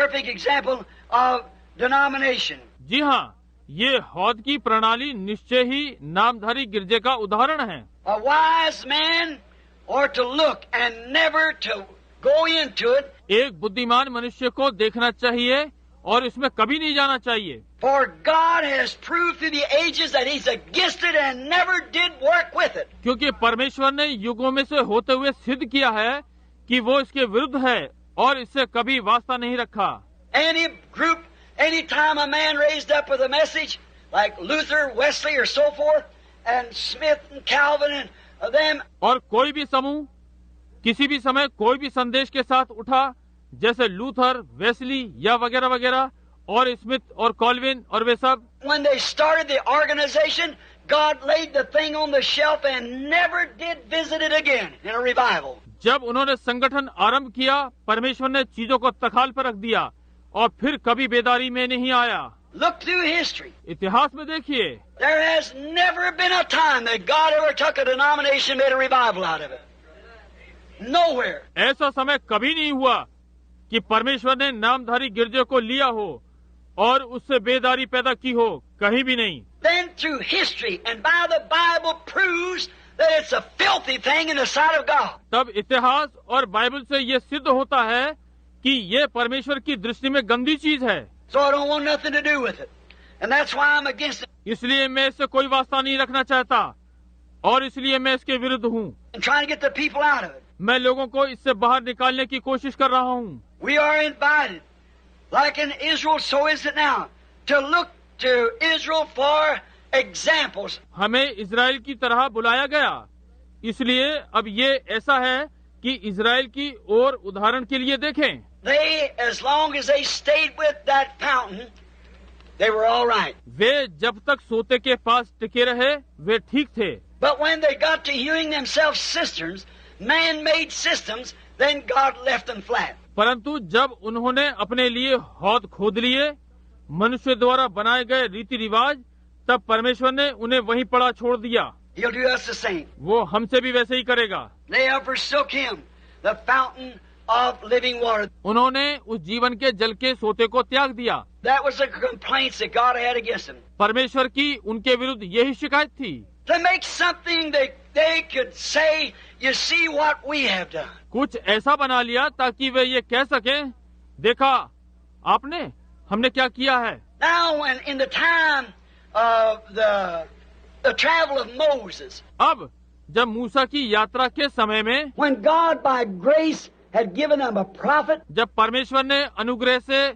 perfect example of denomination. जी हाँ, ये हौद की प्रणाली निश्चय ही नामधारी गिरजे का उदाहरण है। A wise man ought to look and never to go into it. एक बुद्धिमान मनुष्य को देखना चाहिए और इसमें कभी नहीं जाना चाहिए। For God has proved through the ages that He's against it and never did work with it. क्योंकि परमेश्वर ने युगों में से होते हुए सिद्ध किया है कि वो इसके विरुद्ध है और इससे कभी वास्ता नहीं रखा। Any group, any time a man raised up with a message like Luther, Wesley, or so forth, and Smith and Calvin and them. और कोई भी समूह किसी भी समय कोई भी संदेश के साथ उठा, जैसे लूथर, वेस्ली या वगैरह वगैरह, और स्मिथ और कॉल्विन और वे सब। When they started the organization, God laid the thing on the shelf and never did visit it again in a revival. जब उन्होंने संगठन आरंभ किया, परमेश्वर ने चीजों को तखाल पर रख दिया और फिर कभी बेदारी में नहीं आया। Look through history. इतिहास में देखिए, There has never been a time that God ever took a denomination and made a revival out of it. Nowhere. ऐसा समय कभी नहीं हुआ कि परमेश्वर ने नामधारी गिरजे को लिया हो और उससे बेदारी पैदा की हो, कहीं भी नहीं। Then through history and by the Bible proves that it's a filthy thing in the sight of God. तब इतिहास और बाइबल से ये सिद्ध होता है कि ये परमेश्वर की दृष्टि में गंदी चीज है। So I don't want nothing to do with it. And that's why I'm against it. इसलिए मैं इससे कोई वास्ता नहीं रखना चाहता और इसलिए मैं इसके विरुद्ध हूँ। And trying to get the people out of it. मैं लोगों को इससे बाहर निकालने की कोशिश कर रहा हूँ। We are invited, like in Israel, so is it now, to look to Israel for examples. हमें इजराइल की तरह बुलाया गया, इसलिए अब ये ऐसा है कि इजराइल की ओर उदाहरण के लिए देखें। They, as long as they stayed with that fountain, they were all right. वे जब तक सोते के पास टिके रहे, वे ठीक थे। But when they got to hewing themselves cisterns, man-made systems, then God left them flat. परंतु जब उन्होंने अपने लिए हौद खोद लिए, मनुष्य द्वारा बनाए गए रीति रिवाज, तब परमेश्वर ने उन्हें वहीं पड़ा छोड़ दिया। He'll do us the same. वो हमसे भी वैसे ही करेगा। They have forsook Him, the fountain of living water. उन्होंने उस जीवन के जल के सोते को त्याग दिया। That was the complaints that God had against them. परमेश्वर की उनके विरुद्ध यही शिकायत थी। To make something that they could say, you see what we have done. कुछ ऐसा बना लिया ताकि वे ये कह सकें, देखा आपने, हमने क्या किया है। Now, when in the time of the travel of Moses, अब जब मूसा की यात्रा के समय में, when God by grace had given them a prophet, जब परमेश्वर ने अनुग्रह से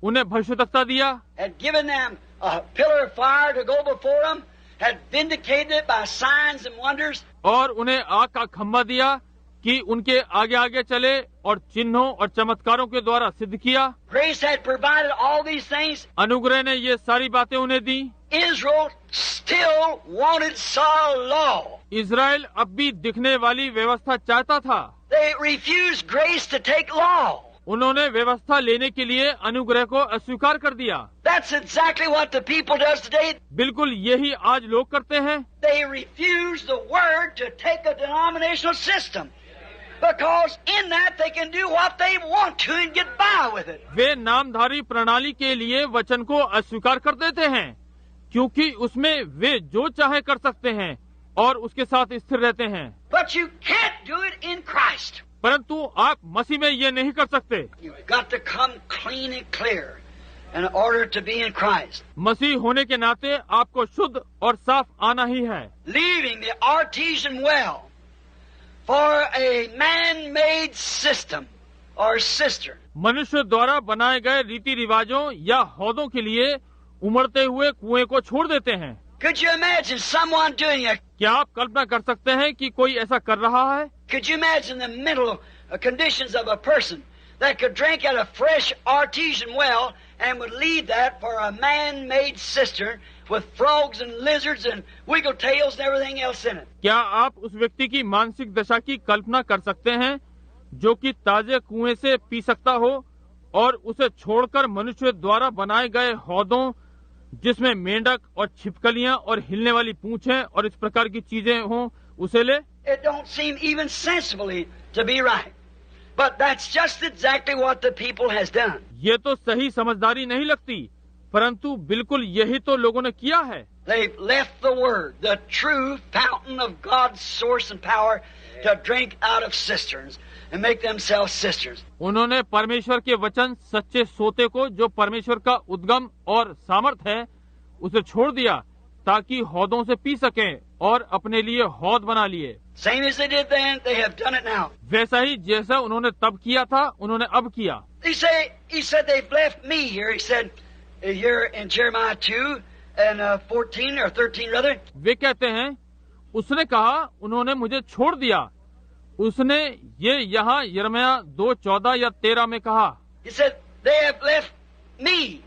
उन्हें भविष्यवक्ता दिया, had given them a pillar of fire to go before them, had vindicated it by signs and wonders, और उन्हें आग का खम्भा दिया कि उनके आगे आगे चले और चिन्हों और चमत्कारों के द्वारा सिद्ध किया। grace had provided all these things. अनुग्रह ने ये सारी बातें उन्हें दी। Israel still wanted Saul law. Israel अब भी दिखने वाली व्यवस्था चाहता था। They refused grace to take law. उन्होंने व्यवस्था लेने के लिए अनुग्रह को अस्वीकार कर दिया। That's exactly what the people does today. बिल्कुल यही आज लोग करते हैं। They refuse the word to take a denominational system. Because in that they can do what they want to and get by with it. वे नामधारी प्रणाली के लिए वचन को अस्वीकार कर देते हैं, क्योंकि उसमें वे जो चाहे कर सकते हैं और उसके साथ स्थिर रहते हैं। But you can't do it in Christ. परंतु आप मसीह में ये नहीं कर सकते। You've got to come clean and clear in order to be in Christ. मसीह होने के नाते आपको शुद्ध और साफ आना ही है। Leaving the artesian well for a man-made system or cistern. मनुष्य द्वारा बनाए गए रीति रिवाजों या हौदों के लिए उमड़ते हुए कुएं को छोड़ देते हैं। Could you imagine someone doing it? क्या आप कल्पना कर सकते हैं कि कोई ऐसा कर रहा है? Could you imagine the mental conditions of a person that could drink at a fresh artesian well and would leave that for a man-made cistern with frogs and lizards and wiggle tails and everything else in it? क्या आप उस व्यक्ति की मानसिक दशा की कल्पना कर सकते हैं जो कि ताजे कुएं से पी सकता हो और उसे छोड़कर मनुष्य द्वारा बनाए गए हौदों जिसमें मेंढक और छिपकलियां और हिलने वाली पूंछें और इस प्रकार की चीजें हों, उसे ले? It don't seem even sensibly to be right. But that's just exactly what the people has done. ये तो सही समझदारी नहीं लगती, परंतु बिल्कुल यही तो लोगों ने किया है। They've left the Word, the true fountain of God's source and power, to drink out of cisterns and make themselves cisterns. उन्होंने परमेश्वर के वचन, सच्चे सोते को, जो परमेश्वर का उद्गम और सामर्थ है, उसे छोड़ दिया ताकि हौदों से पी सकें और अपने लिए हौद बना लिए। Same as they did then, they have done it now. वैसा ही जैसा उन्होंने तब किया था, उन्होंने अब किया। He said they've left me here. He said here in Jeremiah 2 and 14 or 13 rather. वे कहते हैं, उसने कहा उन्होंने मुझे छोड़ दिया। उसने ये यहाँ यिर्मयाह 2:14 या 13 में कहा। He said they have left me,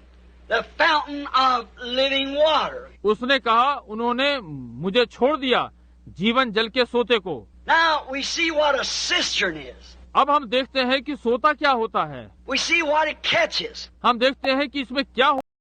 the fountain of living water. उसने कहा उन्होंने मुझे छोड़ दिया, जीवन जल के सोते को। Now we see what a cistern is. अब हम देखते हैं कि सोता क्या होता है। We see what it catches. हम देखते हैं कि इसमें क्या